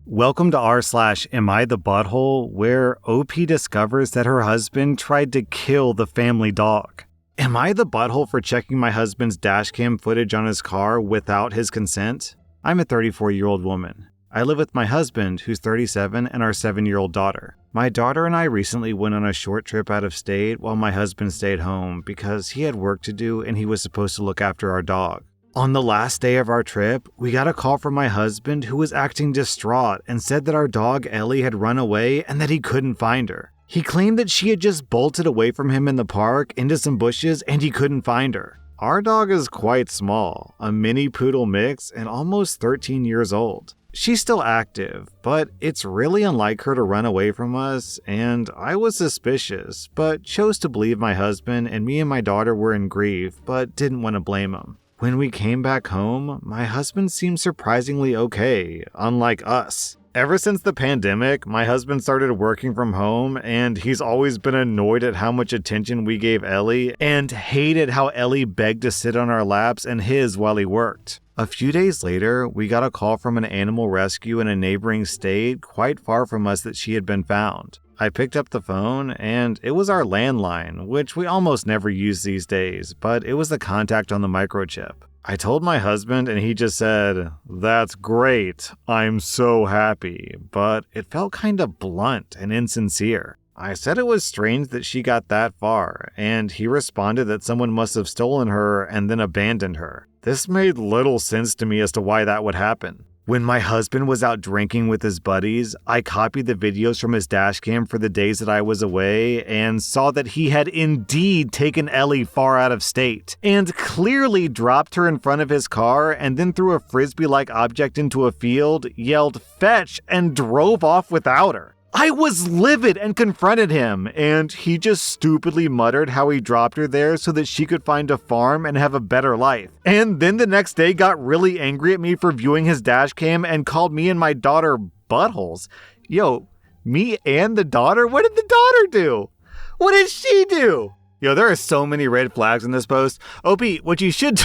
Welcome to rSlash Am I the Butthole, where OP discovers that her husband tried to kill the family dog. Am I the butthole for checking my husband's dashcam footage on his car without his consent? I'm a 34-year-old woman. I live with my husband, who's 37, and our 7-year-old daughter. My daughter and I recently went on a short trip out of state while my husband stayed home because he had work to do and he was supposed to look after our dog. On the last day of our trip, we got a call from my husband who was acting distraught and said that our dog Ellie had run away and that he couldn't find her. He claimed that she had just bolted away from him in the park into some bushes and he couldn't find her. Our dog is quite small, a mini poodle mix and almost 13 years old. She's still active, but it's really unlike her to run away from us, and I was suspicious, but chose to believe my husband, and me and my daughter were in grief, but didn't want to blame him. When we came back home, my husband seemed surprisingly okay, unlike us. Ever since the pandemic, my husband started working from home, and he's always been annoyed at how much attention we gave Ellie, and hated how Ellie begged to sit on our laps and his while he worked. A few days later, we got a call from an animal rescue in a neighboring state quite far from us that she had been found. I picked up the phone, and it was our landline, which we almost never use these days, but it was the contact on the microchip. I told my husband, and he just said, "That's great, I'm so happy," but it felt kind of blunt and insincere. I said it was strange that she got that far, and he responded that someone must have stolen her and then abandoned her. This made little sense to me as to why that would happen. When my husband was out drinking with his buddies, I copied the videos from his dashcam for the days that I was away and saw that he had indeed taken Ellie far out of state and clearly dropped her in front of his car and then threw a frisbee-like object into a field, yelled "fetch," and drove off without her. I was livid and confronted him, and he just stupidly muttered how he dropped her there so that she could find a farm and have a better life. And then the next day got really angry at me for viewing his dashcam and called me and my daughter buttholes. Yo, me and the daughter? What did the daughter do? What did she do? Yo, there are so many red flags in this post. OP, what you should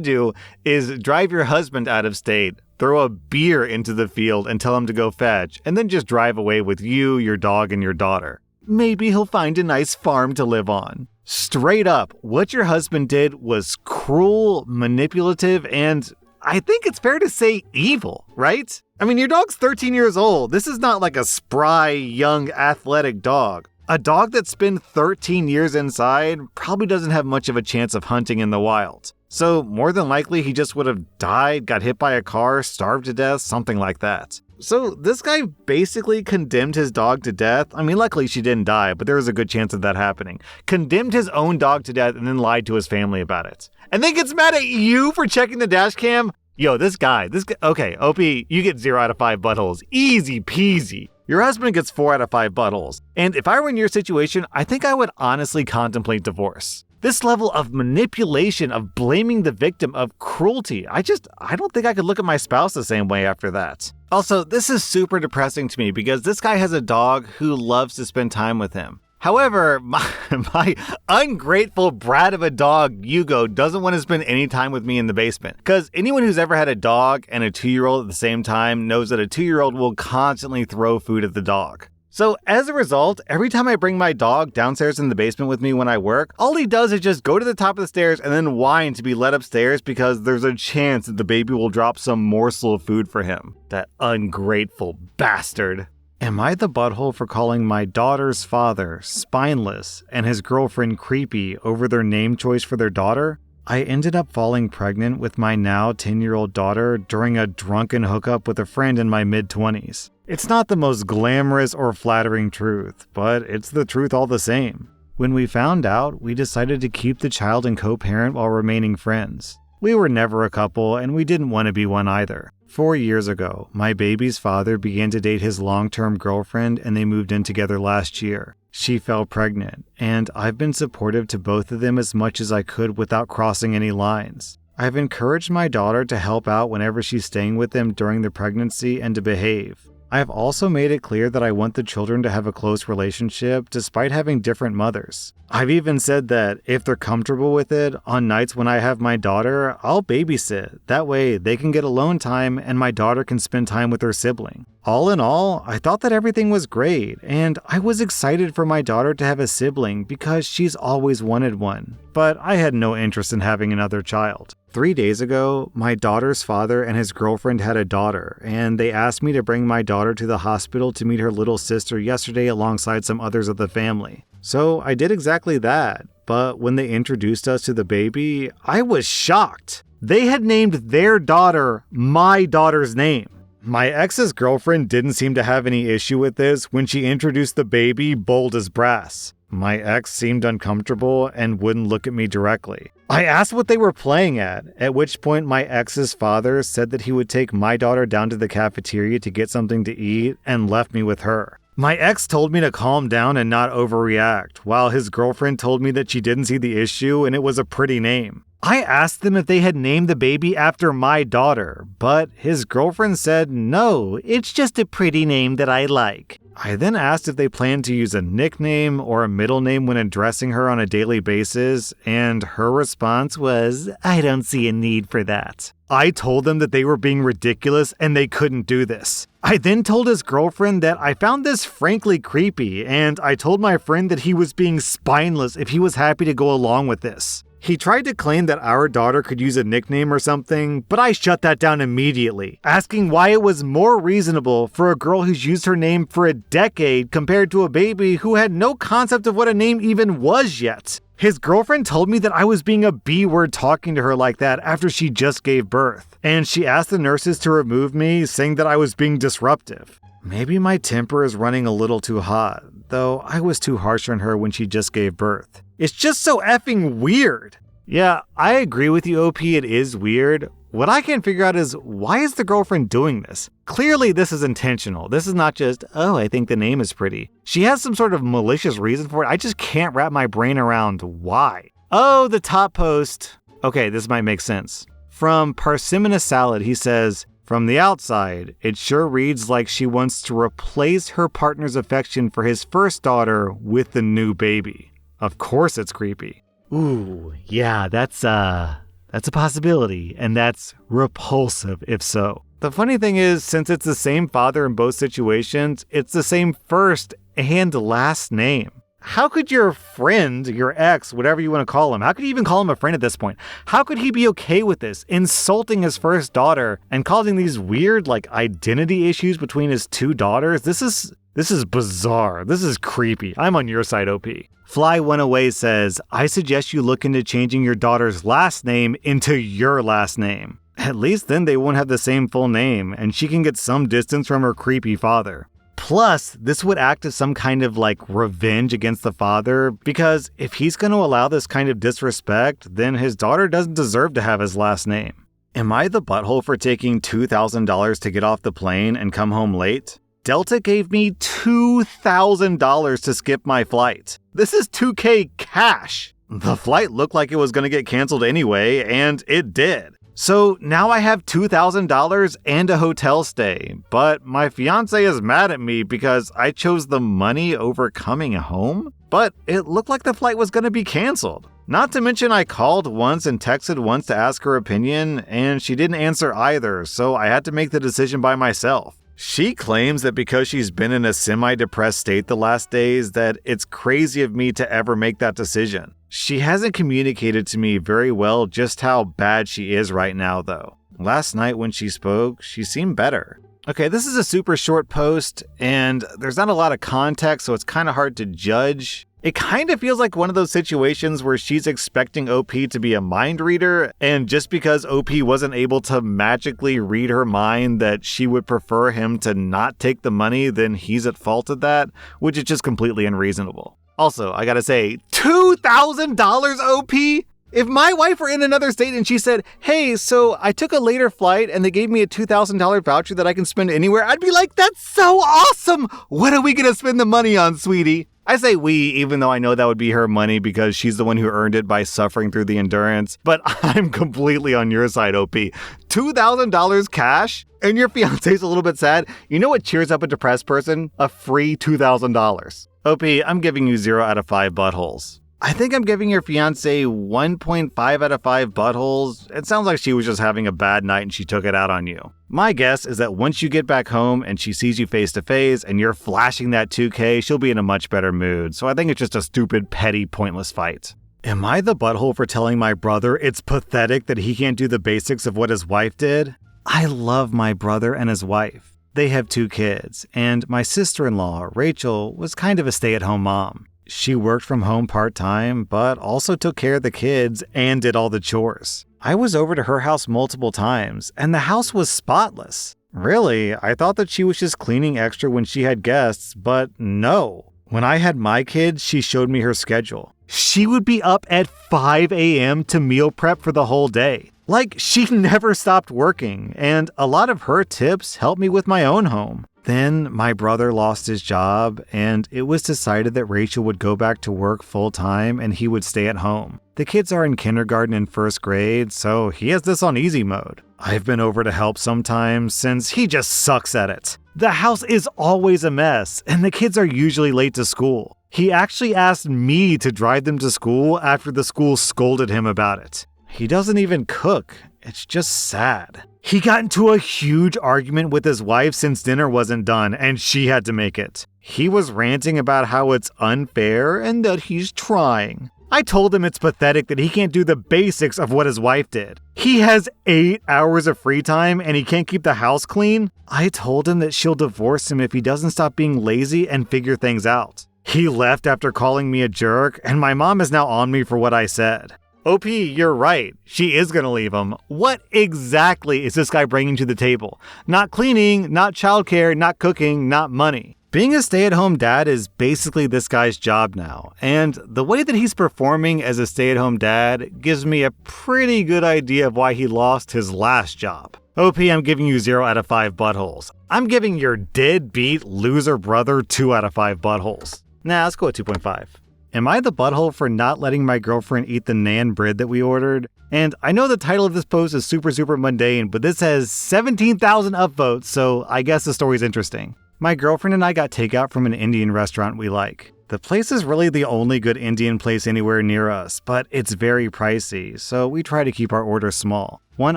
do is drive your husband out of state, throw a beer into the field and tell him to go fetch, and then just drive away with you, your dog, and your daughter. Maybe he'll find a nice farm to live on. Straight up, what your husband did was cruel, manipulative, and I think it's fair to say evil, right? I mean, your dog's 13 years old. This is not like a spry, young, athletic dog. A dog that's been 13 years inside probably doesn't have much of a chance of hunting in the wild. So more than likely he just would have died, got hit by a car, starved to death, something like that. So this guy basically condemned his dog to death. I mean, luckily she didn't die, but there was a good chance of that happening. Condemned his own dog to death and then lied to his family about it. And then gets mad at you for checking the dash cam? Yo, this guy, okay, OP, you get 0 out of 5 buttholes. Easy peasy. Your husband gets 4 out of 5 buttholes. And if I were in your situation, I think I would honestly contemplate divorce. This level of manipulation, of blaming the victim, of cruelty, I don't think I could look at my spouse the same way after that. Also, this is super depressing to me because this guy has a dog who loves to spend time with him. However, my ungrateful brat of a dog, Hugo, doesn't want to spend any time with me in the basement. Because anyone who's ever had a dog and a 2-year-old at the same time knows that a 2-year-old will constantly throw food at the dog. So as a result, every time I bring my dog downstairs in the basement with me when I work, all he does is just go to the top of the stairs and then whine to be let upstairs because there's a chance that the baby will drop some morsel of food for him. That ungrateful bastard. Am I the butthole for calling my daughter's father spineless and his girlfriend creepy over their name choice for their daughter? I ended up falling pregnant with my now 10-year-old daughter during a drunken hookup with a friend in my mid-20s. It's not the most glamorous or flattering truth, but it's the truth all the same. When we found out, we decided to keep the child and co-parent while remaining friends. We were never a couple, and we didn't want to be one either. 4 years ago, my baby's father began to date his long-term girlfriend, and they moved in together last year. She fell pregnant, and I've been supportive to both of them as much as I could without crossing any lines. I've encouraged my daughter to help out whenever she's staying with them during the pregnancy and to behave. I've also made it clear that I want the children to have a close relationship despite having different mothers. I've even said that if they're comfortable with it, on nights when I have my daughter, I'll babysit. That way they can get alone time and my daughter can spend time with her sibling. All in all, I thought that everything was great, and I was excited for my daughter to have a sibling because she's always wanted one. But I had no interest in having another child. 3 days ago, my daughter's father and his girlfriend had a daughter, and they asked me to bring my daughter to the hospital to meet her little sister yesterday alongside some others of the family. So I did exactly that, but when they introduced us to the baby, I was shocked. They had named their daughter my daughter's name. My ex's girlfriend didn't seem to have any issue with this when she introduced the baby bold as brass. My ex seemed uncomfortable and wouldn't look at me directly. I asked what they were playing at which point my ex's father said that he would take my daughter down to the cafeteria to get something to eat and left me with her. My ex told me to calm down and not overreact, while his girlfriend told me that she didn't see the issue and it was a pretty name. I asked them if they had named the baby after my daughter, but his girlfriend said, no, it's just a pretty name that I like. I then asked if they planned to use a nickname or a middle name when addressing her on a daily basis, and her response was, I don't see a need for that. I told them that they were being ridiculous and they couldn't do this. I then told his girlfriend that I found this frankly creepy, and I told my friend that he was being spineless if he was happy to go along with this. He tried to claim that our daughter could use a nickname or something, but I shut that down immediately, asking why it was more reasonable for a girl who's used her name for a decade compared to a baby who had no concept of what a name even was yet. His girlfriend told me that I was being a B-word talking to her like that after she just gave birth, and she asked the nurses to remove me, saying that I was being disruptive. Maybe my temper is running a little too hot, though I was too harsh on her when she just gave birth. It's just so effing weird. Yeah, I agree with you, OP, it is weird. What I can't figure out is, why is the girlfriend doing this? Clearly this is intentional. This is not just, oh, I think the name is pretty. She has some sort of malicious reason for it. I just can't wrap my brain around why. Oh, the top post. Okay, this might make sense. From Parsimonious Salad, he says, from the outside, it sure reads like she wants to replace her partner's affection for his first daughter with the new baby. Of course it's creepy. Ooh, yeah, that's a possibility, and that's repulsive if so. The funny thing is, since it's the same father in both situations, it's the same first and last name. How could your friend, your ex, whatever you want to call him, how could you even call him a friend at this point? How could he be okay with this, insulting his first daughter and causing these weird, identity issues between his two daughters? This is bizarre. This is creepy. I'm on your side, OP. Fly One Away says, I suggest you look into changing your daughter's last name into your last name. At least then they won't have the same full name, and she can get some distance from her creepy father. Plus, this would act as some kind of revenge against the father, because if he's going to allow this kind of disrespect, then his daughter doesn't deserve to have his last name. Am I the butthole for taking $2,000 to get off the plane and come home late? Delta gave me $2,000 to skip my flight. This is $2,000 cash. The flight looked like it was going to get canceled anyway, and it did. So now I have $2,000 and a hotel stay, but my fiance is mad at me because I chose the money over coming home, but it looked like the flight was going to be canceled. Not to mention I called once and texted once to ask her opinion, and she didn't answer either, so I had to make the decision by myself. She claims that because she's been in a semi-depressed state the last days that it's crazy of me to ever make that decision. She hasn't communicated to me very well just how bad she is right now though. Last night when she spoke, she seemed better. Okay, this is a super short post and there's not a lot of context, so it's kind of hard to judge. It kind of feels like one of those situations where she's expecting OP to be a mind reader, and just because OP wasn't able to magically read her mind that she would prefer him to not take the money, then he's at fault at that, which is just completely unreasonable. Also, I gotta say, $2,000 OP? If my wife were in another state and she said, hey, so I took a later flight and they gave me a $2,000 voucher that I can spend anywhere, I'd be like, that's so awesome! What are we gonna spend the money on, sweetie? I say we, even though I know that would be her money because she's the one who earned it by suffering through the endurance. But I'm completely on your side, OP. $2,000 cash? And your fiance's a little bit sad? You know what cheers up a depressed person? A free $2,000. OP, I'm giving you 0 out of 5 buttholes. I think I'm giving your fiance 1.5 out of 5 buttholes. It sounds like she was just having a bad night and she took it out on you. My guess is that once you get back home and she sees you face to face and you're flashing that 2K, she'll be in a much better mood. So I think it's just a stupid, petty, pointless fight. Am I the butthole for telling my brother it's pathetic that he can't do the basics of what his wife did? I love my brother and his wife. They have 2 kids, and my sister-in-law, Rachel, was kind of a stay-at-home mom. She worked from home part-time, but also took care of the kids and did all the chores. I was over to her house multiple times, and the house was spotless. Really, I thought that she was just cleaning extra when she had guests, but no. When I had my kids, she showed me her schedule. She would be up at 5 a.m. to meal prep for the whole day. Like, she never stopped working, and a lot of her tips helped me with my own home. Then my brother lost his job, and it was decided that Rachel would go back to work full-time and he would stay at home. The kids are in kindergarten and first grade, so he has this on easy mode. I've been over to help sometimes since he just sucks at it. The house is always a mess, and the kids are usually late to school. He actually asked me to drive them to school after the school scolded him about it. He doesn't even cook. It's just sad. He got into a huge argument with his wife since dinner wasn't done and she had to make it. He was ranting about how it's unfair and that he's trying. I told him it's pathetic that he can't do the basics of what his wife did. He has 8 hours of free time and he can't keep the house clean. I told him that she'll divorce him if he doesn't stop being lazy and figure things out. He left after calling me a jerk, and my mom is now on me for what I said. OP, you're right. She is going to leave him. What exactly is this guy bringing to the table? Not cleaning, not childcare, not cooking, not money. Being a stay-at-home dad is basically this guy's job now, and the way that he's performing as a stay-at-home dad gives me a pretty good idea of why he lost his last job. OP, I'm giving you 0 out of 5 buttholes. I'm giving your deadbeat loser brother 2 out of 5 buttholes. Nah, let's go with 2.5. Am I the butthole for not letting my girlfriend eat the Naan bread that we ordered? And I know the title of this post is super mundane, but this has 17,000 upvotes, so I guess the story's interesting. My girlfriend and I got takeout from an Indian restaurant we like. The place is really the only good Indian place anywhere near us, but it's very pricey, so we try to keep our order small. 1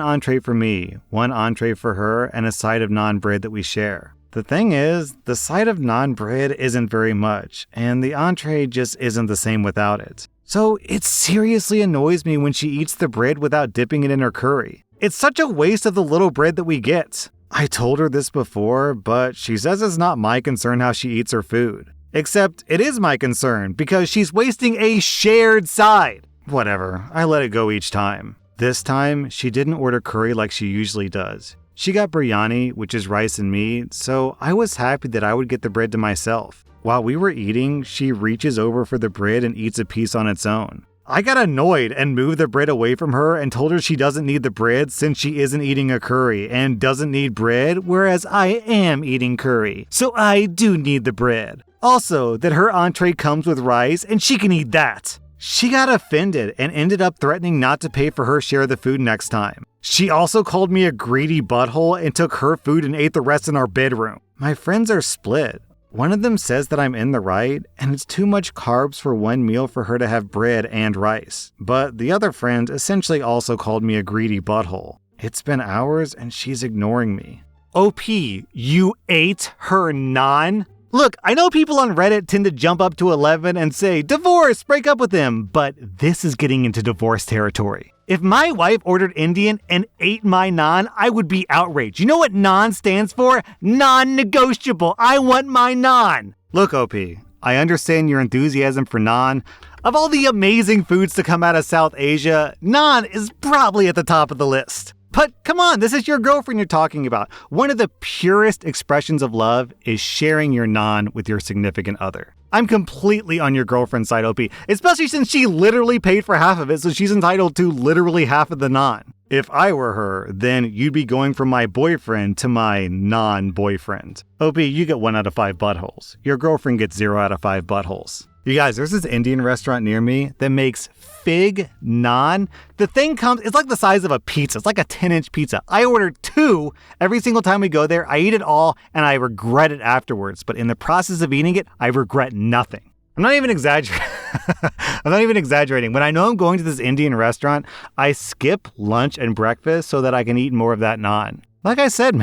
entree for me, 1 entree for her, and a side of naan bread that we share. The thing is, the side of naan bread isn't very much, and the entree just isn't the same without it. So it seriously annoys me when she eats the bread without dipping it in her curry. It's such a waste of the little bread that we get. I told her this before, but she says it's not my concern how she eats her food. Except it is my concern because she's wasting a shared side. Whatever, I let it go each time. This time, she didn't order curry like she usually does. She got biryani, which is rice and meat, so I was happy that I would get the bread to myself. While we were eating, she reaches over for the bread and eats a piece on its own. I got annoyed and moved the bread away from her and told her she doesn't need the bread since she isn't eating a curry and doesn't need bread, whereas I am eating curry, so I do need the bread. Also, that her entree comes with rice and she can eat that. She got offended and ended up threatening not to pay for her share of the food next time. She also called me a greedy butthole and took her food and ate the rest in our bedroom. My friends are split. One of them says that I'm in the right and it's too much carbs for one meal for her to have bread and rice. But the other friend essentially also called me a greedy butthole. It's been hours and she's ignoring me. OP, you ate her naan? Look, I know people on Reddit tend to jump up to 11 and say, divorce, break up with him, but this is getting into divorce territory. If my wife ordered Indian and ate my naan, I would be outraged. You know what naan stands for? Non-negotiable. I want my naan. Look, OP, I understand your enthusiasm for naan. Of all the amazing foods to come out of South Asia, naan is probably at the top of the list. But come on, this is your girlfriend you're talking about. One of the purest expressions of love is sharing your naan with your significant other. I'm completely on your girlfriend's side, OP, especially since she literally paid for half of it, so she's entitled to literally half of the naan. If I were her, then you'd be going from my boyfriend to my non-boyfriend. OP, you get 1 out of 5 buttholes. Your girlfriend gets 0 out of 5 buttholes. You guys, there's this Indian restaurant near me that makes fig naan. The thing it's like the size of a pizza. It's like a 10-inch pizza. I order 2 every single time we go there. I eat it all and I regret it afterwards. But in the process of eating it, I regret nothing. I'm not even exaggerating. When I know I'm going to this Indian restaurant, I skip lunch and breakfast so that I can eat more of that naan. Like I said,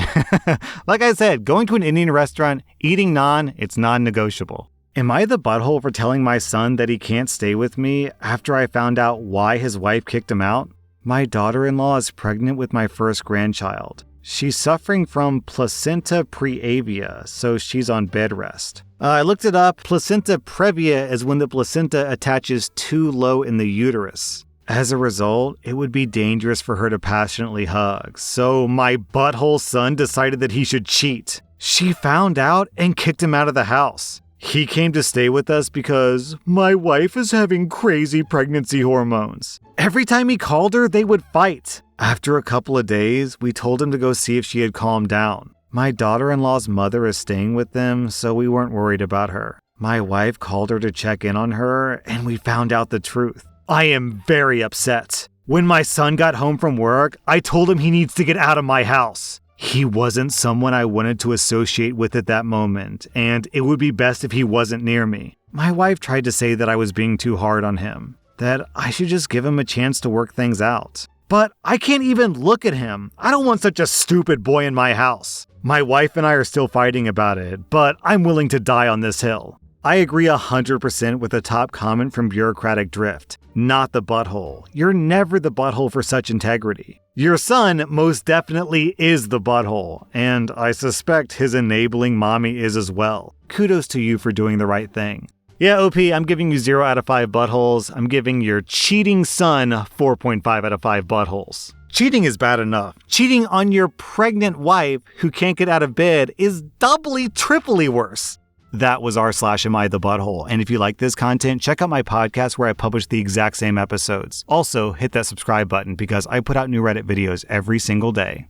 going to an Indian restaurant, eating naan, it's non-negotiable. Am I the butthole for telling my son that he can't stay with me after I found out why his wife kicked him out? My daughter-in-law is pregnant with my first grandchild. She's suffering from placenta previa, so she's on bed rest. I looked it up. Placenta previa is when the placenta attaches too low in the uterus. As a result, it would be dangerous for her to passionately hug. So my butthole son decided that he should cheat. She found out and kicked him out of the house. He came to stay with us because my wife is having crazy pregnancy hormones. Every time he called her, they would fight. After a couple of days, we told him to go see if she had calmed down. My daughter-in-law's mother is staying with them, so we weren't worried about her. My wife called her to check in on her, and we found out the truth. I am very upset. When my son got home from work, I told him he needs to get out of my house. He wasn't someone I wanted to associate with at that moment, and it would be best if he wasn't near me. My wife tried to say that I was being too hard on him, that I should just give him a chance to work things out. But I can't even look at him. I don't want such a stupid boy in my house. My wife and I are still fighting about it, but I'm willing to die on this hill. I agree 100% with the top comment from Bureaucratic Drift. Not the butthole. You're never the butthole for such integrity. Your son most definitely is the butthole, and I suspect his enabling mommy is as well. Kudos to you for doing the right thing. Yeah, OP, I'm giving you 0 out of 5 buttholes. I'm giving your cheating son 4.5 out of 5 buttholes. Cheating is bad enough. Cheating on your pregnant wife who can't get out of bed is doubly, triply worse. That was rSlash Am I the Butthole. And if you like this content, check out my podcast where I publish the exact same episodes. Also, hit that subscribe button because I put out new Reddit videos every single day.